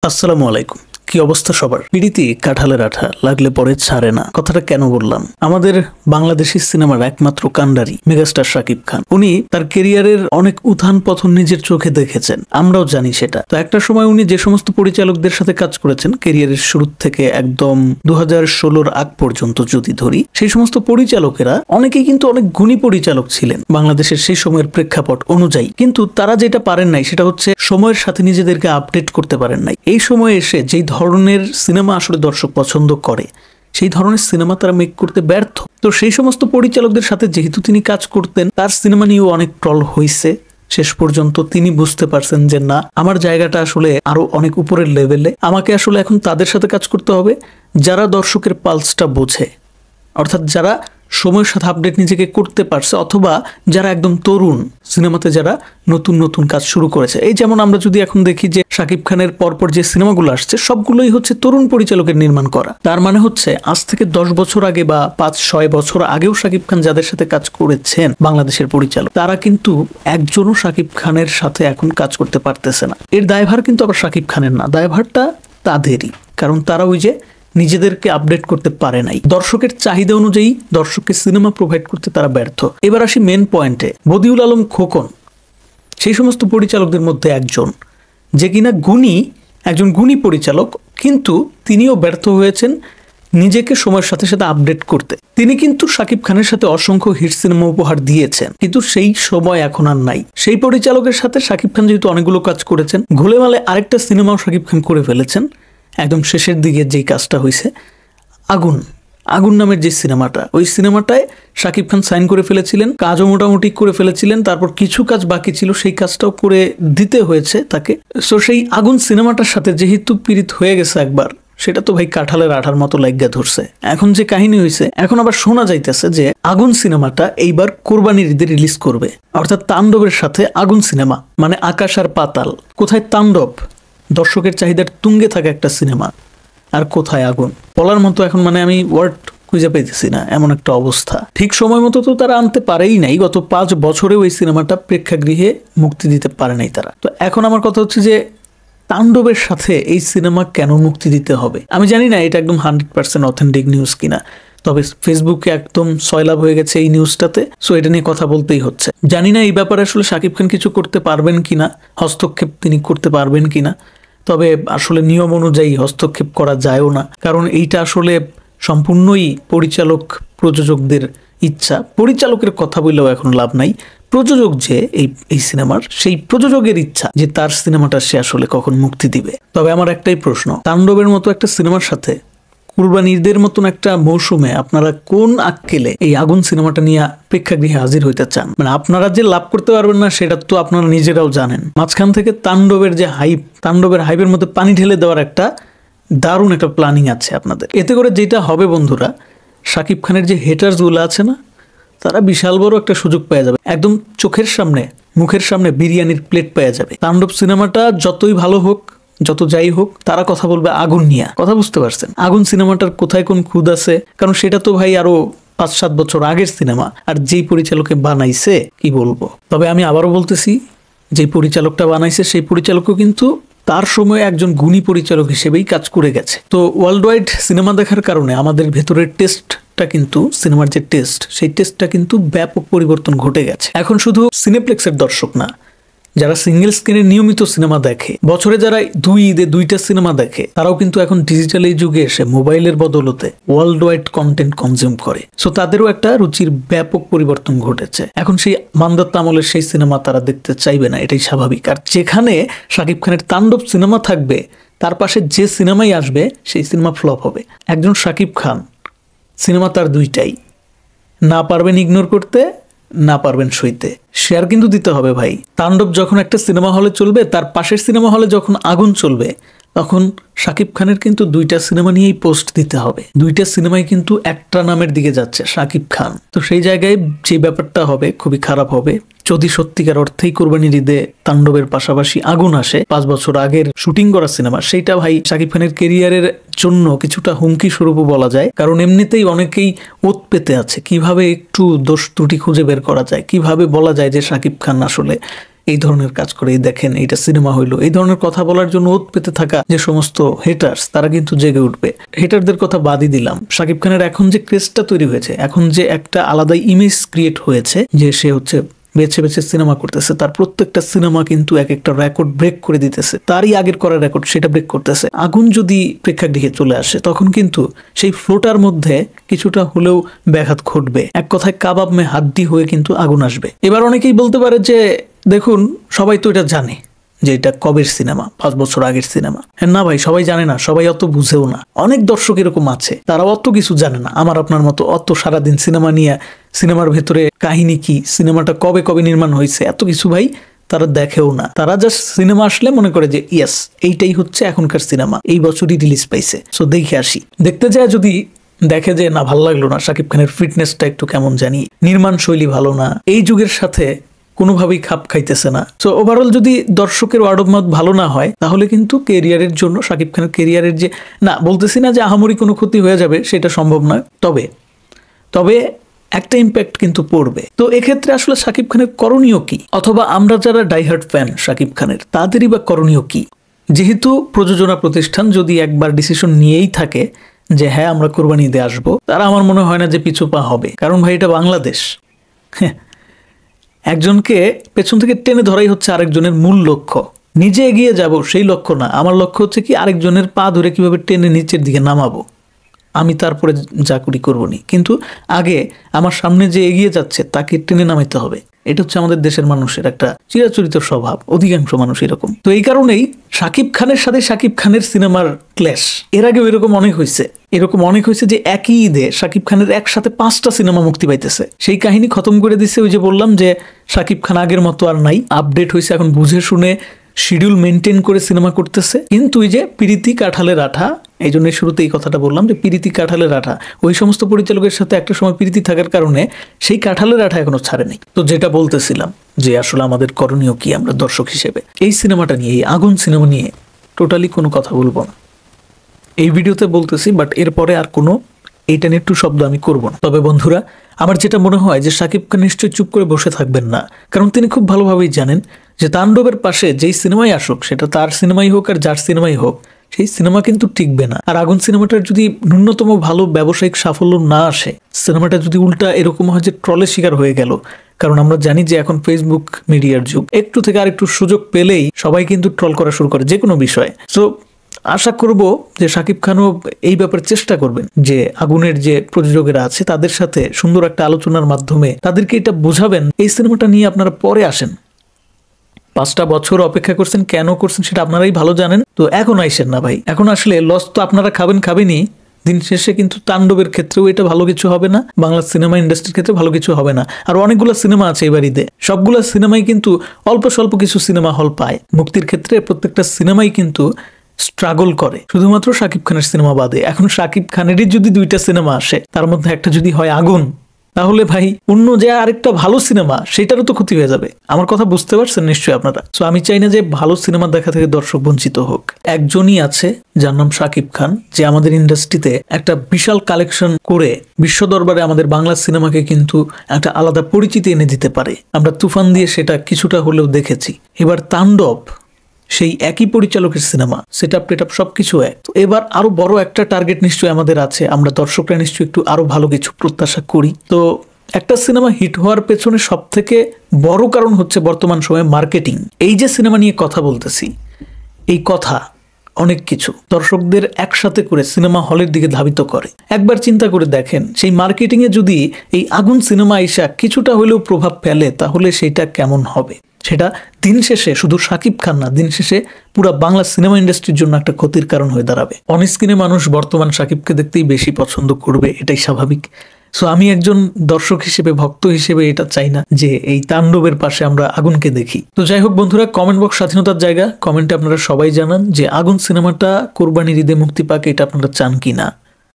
আসসালামু আলাইকুম। কি অবস্থা সবার? পিড়িতে কাঁঠালের আঠা লাগলে পরে ছাড়ে না, কথাটা কেন বললাম? আমাদের বাংলাদেশি সিনেমার একমাত্র কান্ডারি মেগাস্টার শাকিব খান, উনি তার কেরিয়ারের অনেক উত্থান পতন নিজের চোখে দেখেছেন, আমরাও জানি সেটা। তো একটা সময় উনি যে সমস্ত পরিচালকদের সাথে কাজ করেছেন কেরিয়ারের শুরু থেকে একদম 2016-র আগ পর্যন্ত যদি ধরি, সেই সমস্ত পরিচালকেরা অনেকেই কিন্তু অনেক গুণী পরিচালক ছিলেন বাংলাদেশের সেই সময়ের প্রেক্ষাপট অনুযায়ী, কিন্তু তারা যেটা পারেন নাই সেটা হচ্ছে সময়ের সাথে নিজেদেরকে আপডেট করতে পারেন নাই। এই সময়ে এসে যেই ধরনের সিনেমা আসলে দর্শক পছন্দ করে সেই ধরনের সিনেমা তারা মেক করতে ব্যর্থ। তো সেই সমস্ত পরিচালকদের সাথে যেহেতু তিনি কাজ করতেন, তার সিনেমা নিয়েও অনেক ট্রল হয়েছে। শেষ পর্যন্ত তিনি বুঝতে পারছেন যে না, আমার জায়গাটা আসলে আরো অনেক উপরের লেভেলে, আমাকে আসলে এখন তাদের সাথে কাজ করতে হবে যারা দর্শকের পালসটা বোঝে, অর্থাৎ যারা সময়ের সাথে আপডেট নিজেকে করতে পারছে, অথবা যারা একদম তরুণ, সিনেমাতে যারা নতুন নতুন কাজ শুরু করেছে। এই যেমন আমরা যদি এখন দেখি যে শাকিব খানের পরপর যে সিনেমাগুলো আসছে সবগুলোই হচ্ছে তরুণ পরিচালকের নির্মাণ করা। তার মানে হচ্ছে আজ থেকে 10 বছর আগে বা 5-6 বছর আগেও শাকিব খান যাদের সাথে কাজ করেছেন বাংলাদেশের পরিচালক, তারা কিন্তু একজনও শাকিব খানের সাথে এখন কাজ করতে পারতেছে না। এর দায়ভার কিন্তু আবার শাকিব খানের না, দায়ভারটা তাদেরই, কারণ তারা ওই যে নিজেদেরকে আপডেট করতে পারে নাই, দর্শকের চাহিদা অনুযায়ী দর্শককে সিনেমা প্রোভাইড করতে তারা ব্যর্থ। এবার আসি মেন পয়েন্টে। বদিউল আলম খোকন সেই সমস্ত পরিচালকদের মধ্যে একজন, যে কিনা একজন গুণী পরিচালক, কিন্তু তিনিও ব্যর্থ হয়েছেন নিজেকে সময়ের সাথে সাথে আপডেট করতে। তিনি কিন্তু শাকিব খানের সাথে অসংখ্য হিট সিনেমা উপহার দিয়েছেন, কিন্তু সেই সময় এখন আর নাই। সেই পরিচালকের সাথে শাকিব খান যেহেতু অনেকগুলো কাজ করেছেন, ঘুলেমালে আরেকটা সিনেমাও শাকিব খান করে ফেলেছেন একদম শেষের দিকে। যেই কাজটা হয়েছে আগুন নামের যে সিনেমাটা, ওই সিনেমাটায় শাকিব খান সাইন করে ফেলেছিলেন, কাজও মোটামুটি করে ফেলেছিলেন, তারপর কিছু কাজ বাকি ছিল, সেই কাজটাও করে দিতে হয়েছে তাকে। সো সেই আগুন সিনেমাটার সাথে যেহেতু পীড়িত হয়ে গেছে একবার, সেটা তো ভাই কাঁঠালের আঠার মতো লাগিয়া ধরছে। এখন যে কাহিনী হয়েছে, এখন আবার শোনা যাইতেছে যে আগুন সিনেমাটা এইবার কোরবানির ঈদে রিলিজ করবে, অর্থাৎ তাণ্ডবের সাথে আগুন সিনেমা, মানে আকাশ আর পাতাল। কোথায় তাণ্ডব, দর্শকের চাহিদার তুঙ্গে থাকা একটা সিনেমা, আর কোথায় আগুন? বলার মতো এখন মানে আমি ওয়ার্ড খুঁজে পাইতেছি না, এমন একটা অবস্থা। ঠিক সময় মতো তো তারা আনতে পারেই নাই, গত 5 বছরেও এই সিনেমাটা প্রেক্ষাগৃহে মুক্তি দিতে পারে নাই তারা। তো এখন আমার কথা হচ্ছে যে তাণ্ডবের সাথে এই সিনেমা কেন মুক্তি দিতে হবে? আমি জানি না এটা একদম 100% অথেন্টিক নিউজ কিনা, তবে ফেসবুকে একদম সয়লাভ হয়ে গেছে এই নিউজটাতে, সো এটা নিয়ে কথা বলতেই হচ্ছে। জানি না এই ব্যাপারে আসলে শাকিব খান কিছু করতে পারবেন কিনা, হস্তক্ষেপ তিনি করতে পারবেন কিনা। তবে আসলে নিয়ম অনুযায়ী হস্তক্ষেপ করা যায়ও না, কারণ এইটা আসলে সম্পূর্ণই পরিচালক প্রযোজকদের ইচ্ছা। পরিচালকের কথা বললেও এখন লাভ নাই, প্রযোজক যে এই সিনেমার, সেই প্রযোজকের ইচ্ছা যে তার সিনেমাটা সে আসলে কখন মুক্তি দিবে। তবে আমার একটাই প্রশ্ন, তাণ্ডবের মতো একটা সিনেমার সাথে কুরবানি ঈদের মতন একটা মৌসুমে আপনারা কোন আক্কেলে এই আগুন সিনেমাটা নিয়ে প্রেক্ষাগৃহে হাজির হইতে চান? মানে আপনারা যে লাভ করতে পারবেন না সেটা তো আপনারা নিজেরাও জানেন। মাঝখান থেকে তাণ্ডবের যে হাইপ, তাণ্ডবের হাইপের মধ্যে পানি ঢেলে দেওয়ার একটা দারুণ একটা প্ল্যানিং আছে আপনাদের। এতে করে যেটা হবে বন্ধুরা, শাকিব খানের যে হেটার্স গুলো আছে না, তারা বিশাল বড় একটা সুযোগ পেয়ে যাবে, একদম চোখের সামনে, মুখের সামনে বিরিয়ানির প্লেট পেয়ে যাবে। তাণ্ডব সিনেমাটা যতই ভালো হোক, যত যাই হোক, তারা কথা বলবে আগুন নিয়ে। কথা বুঝতে পারছেন? আগুন সিনেমাটার কোথায় কোন খুদ আছে, কারণ সেটা তো ভাই আরো 5-7 বছর আগের সিনেমা, আর যেই পরিচালকে বানাইছে কি বলবো। তবে আমি আবারও বলতেছি, যে পরিচালকটা বানাইছে সেই পরিচালকও কিন্তু তার সময় একজন গুণী পরিচালক হিসেবেই কাজ করে গেছে। তো ওয়ার্ল্ড ওয়াইড সিনেমা দেখার কারণে আমাদের ভেতরের টেস্টটা কিন্তু, সিনেমার যে টেস্ট, সেই টেস্টটা কিন্তু ব্যাপক পরিবর্তন ঘটে গেছে। এখন শুধু সিনেপ্লেক্সের দর্শক না, যারা সিঙ্গেল স্ক্রিনে নিয়মিত সিনেমা দেখে, বছরে যারা 2 ঈদে 2টা সিনেমা দেখে, তারাও কিন্তু এখন ডিজিটাল এই যুগে এসে মোবাইলের বদলতে ওয়ার্ল্ড ওয়াইড কন্টেন্ট কনজিউম করে। সো তাদেরও একটা রুচির ব্যাপক পরিবর্তন ঘটেছে। এখন সেই মান্দাত আমলের সেই সিনেমা তারা দেখতে চাইবে না, এটাই স্বাভাবিক। আর যেখানে শাকিব খানের তাণ্ডব সিনেমা থাকবে, তার পাশে যে সিনেমাই আসবে সেই সিনেমা ফ্লপ হবে। একজন শাকিব খান, সিনেমা তার দুইটাই, না পারবেন ইগনোর করতে, না পারবেন সইতে। শেয়ার কিন্তু দিতে হবে ভাই। তাণ্ডব যখন একটা সিনেমা হলে চলবে, তার পাশের সিনেমা হলে যখন আগুন চলবে, তখন শাকিব খানের কিন্তু 2টা সিনেমা নিয়েই পোস্ট দিতে হবে। 2টা সিনেমাই কিন্তু একটা নামের দিকে যাচ্ছে, শাকিব খান। তো সেই জায়গায় যে ব্যাপারটা হবে খুবই খারাপ হবে যদি সত্যিকার অর্থেই কোরবানির ঈদে তাণ্ডবের পাশাপাশি আগুন আসে। 5 বছর আগের শুটিং করা সিনেমা, সেইটা ভাই শাকিব খানের কেরিয়ারের জন্য কিছুটা হুমকি স্বরূপও বলা যায়, কারণ এমনিতেই অনেকেই ওত পেতে আছে কিভাবে একটু দোষ ত্রুটি খুঁজে বের করা যায়, কিভাবে বলা যায় যে শাকিব খান আসলে এই ধরনের কাজ করে, দেখেন এটা সিনেমা হইলো, এই ধরনের কথা বলার জন্য ওত পেতে থাকা যে সমস্ত হেটার্স তারা কিন্তু জেগে উঠবে। হেটারদের কথা বাদই দিলাম, শাকিব খানের এখন যে ক্রেজটা তৈরি হয়েছে, এখন যে একটা আলাদা ইমেজ ক্রিয়েট হয়েছে যে সে হচ্ছে বেছে বেছে সিনেমা করতেছে, তার প্রত্যেকটা সিনেমা কিন্তু এক একটা রেকর্ড ব্রেক করে দিতেছে, তারই আগের করা রেকর্ড সেটা ব্রেক করতেছে। আগুন যদি প্রেক্ষাগৃহে চলে আসে তখন কিন্তু সেই ফ্লোটার মধ্যে কিছুটা হলেও ব্যাঘাত ঘটবে, এক কথায় কাবাব মে হাড্ডি হয়ে কিন্তু আগুন আসবে। এবার অনেকেই বলতে পারে যে দেখুন সবাই তো এটা জানে যে এটা কবের সিনেমা, 5 বছর আগের সিনেমা। হ্যাঁ না ভাই, সবাই জানে না, সবাই অত বুঝেও না। অনেক দর্শক এরকম আছে তারা অত কিছু জানে না, আমার আপনার মতো অত সারাদিন সিনেমা নিয়ে, সিনেমার ভেতরে কাহিনী কি, সিনেমাটা কবে কবে নির্মাণ হয়েছে, এত কিছু ভাই তারা দেখেও না। তারা জাস্ট সিনেমা আসলে মনে করে যে ইয়েস এইটাই হচ্ছে এখনকার সিনেমা, এই বছরই রিলিজ পাইছে, সো দেখে আসি। দেখতে যায় যদি দেখে যে না ভালো লাগলো না, শাকিব খানের ফিটনেসটা একটু কেমন জানি, নির্মাণ শৈলী ভালো না, এই যুগের সাথে কোনোভাবেই খাপ খাইতেছে না। সো ওভারঅল যদি দর্শকের ওয়ার্ড অফ মাউথ ভালো না হয় তাহলে কিন্তু কেরিয়ারের জন্য, শাকিব খানের কেরিয়ারের যে, না বলতেছি না যে আহামরি কোনো ক্ষতি হয়ে যাবে, সেটা সম্ভব নয়, তবে একটা ইম্প্যাক্ট কিন্তু পড়বে। তো এক্ষেত্রে আসলে শাকিব খানের করণীয় কি, অথবা আমরা যারা ডাইহার্ট ফ্যান শাকিব খানের তাদেরই বা করণীয় কি? যেহেতু প্রযোজনা প্রতিষ্ঠান যদি একবার ডিসিশন নিয়েই থাকে যে হ্যাঁ আমরা কোরবানি ঈদে আসবো, তারা আমার মনে হয় না যে পিছু পা হবে। কারণ ভাই এটা বাংলাদেশ, একজনকে পেছন থেকে টেনে ধরাই হচ্ছে আরেকজনের মূল লক্ষ্য। নিজে এগিয়ে যাব সেই লক্ষ্য না, আমার লক্ষ্য হচ্ছে কি আরেকজনের পা ধরে কিভাবে টেনে নিচের দিকে নামাবো, আমি তারপরে যা করি করবো নি, কিন্তু আগে আমার সামনে যে এগিয়ে যাচ্ছে তাকে টেনে নামাইতে হবে। এটা হচ্ছে আমাদের দেশের মানুষের একটা চিরাচরিত স্বভাব, অধিকাংশ মানুষ এরকম। তো এই কারণেই শাকিব খানের সাথে শাকিব খানের সিনেমার ক্ল্যাশ এর আগেও এরকম অনেক হয়েছে যে একই ঈদে শাকিব খানের একসাথে 5টা সিনেমা মুক্তি পাইতেছে। সেই কাহিনী খতম করে দিচ্ছে ওই যে বললাম যে শাকিব খান আগের মতো আর নাই, আপডেট হয়েছে, এখন বুঝে শুনে শিডিউল মেনটেন করে সিনেমা করতেছে। কিন্তু ওই যে পিরিতি কাঁঠালের আঠা, এই জন্য শুরুতে এই কথাটা বললাম যে পিরিতি কাঁঠালের আঠা, ওই সমস্ত পরিচালকের সাথে একটা সময় পিরিতি থাকার কারণে সেই কাঁঠালের আঠা এখনো ছাড়েনি। তো যেটা বলতেছিলাম যে আসলে আমাদের করণীয় কি আমরা দর্শক হিসেবে, এই সিনেমাটা নিয়ে, এই আগুন সিনেমা নিয়ে টোটালি কোনো কথা বলবো না এই ভিডিওতে বলতেছি, বাট এরপরে আর কোনো এইটা নিয়ে একটু শব্দ আমি করব না। তবে বন্ধুরা, আমার যেটা মনে হয় যে শাকিব খান নিশ্চয়ই চুপ করে বসে থাকবেন না, কারণ তিনি খুব ভালোভাবেই জানেন যে তাণ্ডবের পাশে যেই সিনেমাই আসুক, সেটা তার সিনেমাই হোক আর যার সিনেমাই হোক, সেই সিনেমা কিন্তু টিকবে না। আর আগুন সিনেমাটার যদি ন্যূনতম ভালো ব্যবসায়িক সাফল্য না আসে, সিনেমাটা যদি উল্টা এরকম হয় যে ট্রলের শিকার হয়ে গেল, কারণ আমরা জানি যে এখন ফেসবুক মিডিয়ার যুগ, একটু থেকে আরেকটু সুযোগ পেলেই সবাই কিন্তু ট্রল করা শুরু করে যে কোনো বিষয়ে। সো আশা করব যে শাকিব খানও এই ব্যাপারে চেষ্টা করবেন যে আগুনের যে প্রযোজকেরা আছে তাদের সাথে সুন্দর একটা আলোচনার মাধ্যমে তাদেরকে এটা বোঝাবেন এই সিনেমাটা নিয়ে আপনারা পরে আসেন। 5টা বছর অপেক্ষা করছেন, কেন করছেন সেটা আপনারাই ভালো জানেন। তো এখন আইসেন না ভাই, এখন আসলে লস তো আপনারা খাবেনই, দিন শেষে কিন্তু তাণ্ডবের ক্ষেত্রেও এটা ভালো কিছু হবে না, বাংলা সিনেমা ইন্ডাস্ট্রির ক্ষেত্রে ভালো কিছু হবে না। আর অনেকগুলো সিনেমা আছে এবার ঈদে, সবগুলো সিনেমাই কিন্তু অল্প স্বল্প কিছু সিনেমা হল পায় মুক্তির ক্ষেত্রে, প্রত্যেকটা সিনেমাই কিন্তু স্ট্রাগল করে, শুধুমাত্র শাকিব খানের সিনেমা বাদে। এখন শাকিব খানেরই যদি 2টা সিনেমা আসে, তার মধ্যে একটা যদি হয় আগুন, তাহলে ভাই অন্য যে আরেকটা ভালো সিনেমা সেটারও তো ক্ষতি হয়ে যাবে। আমার কথা বুঝতে পারছেন নিশ্চয়ই আপনারা। সো আমি চাই না যে ভালো সিনেমা দেখা থেকে দর্শক বঞ্চিত হোক। একজনই আছে যার নাম শাকিব খান, যে আমাদের ইন্ডাস্ট্রিতে একটা বিশাল কালেকশন করে বিশ্ব দরবারে আমাদের বাংলা সিনেমাকে কিন্তু একটা আলাদা পরিচিতি এনে দিতে পারে। আমরা তুফান দিয়ে সেটা কিছুটা হলেও দেখেছি। এবার তাণ্ডব সেই একই পরিচালকের সিনেমা, সেটআপ টেটআপ সবকিছু এক। তো এবার আরো বড় একটা টার্গেট নিশ্চয়ই আমাদের আছে, আমরা দর্শকরা নিশ্চয়ই একটু আরো ভালো কিছু প্রত্যাশা করি। তো একটা সিনেমা হিট হওয়ার পেছনে সব থেকে বড় কারণ হচ্ছে বর্তমান সময়ে মার্কেটিং। এই যে সিনেমা নিয়ে কথা বলতেছি, এই কথা অনেক কিছু দর্শকদের একসাথে করে সিনেমা হলের দিকে ধাবিত করে। একবার চিন্তা করে দেখেন, সেই মার্কেটিং এ যদি এই আগুন সিনেমা আইসা কিছুটা হলেও প্রভাব ফেলে, তাহলে সেটা কেমন হবে। সেটা দিন শেষে শুধু শাকিব খান না, দিন শেষে পুরো বাংলা সিনেমা ইন্ডাস্ট্রির জন্য একটা ক্ষতির কারণ হয়ে দাঁড়াবে। অন স্ক্রিনে মানুষ বর্তমান শাকিবকে দেখতেই বেশি পছন্দ করবে, এটাই স্বাভাবিক। সো আমি একজন দর্শক হিসেবে, ভক্ত হিসেবে এটা চাই না যে এই তাণ্ডবের পাশে আমরা আগুনকে দেখি। তো যাই হোক বন্ধুরা, কমেন্ট বক্স স্বাধীনতার জায়গা, কমেন্টে আপনারা সবাই জানান যে আগুন সিনেমাটা কোরবানির ঈদে মুক্তি পাক, এটা আপনারা চান কি না।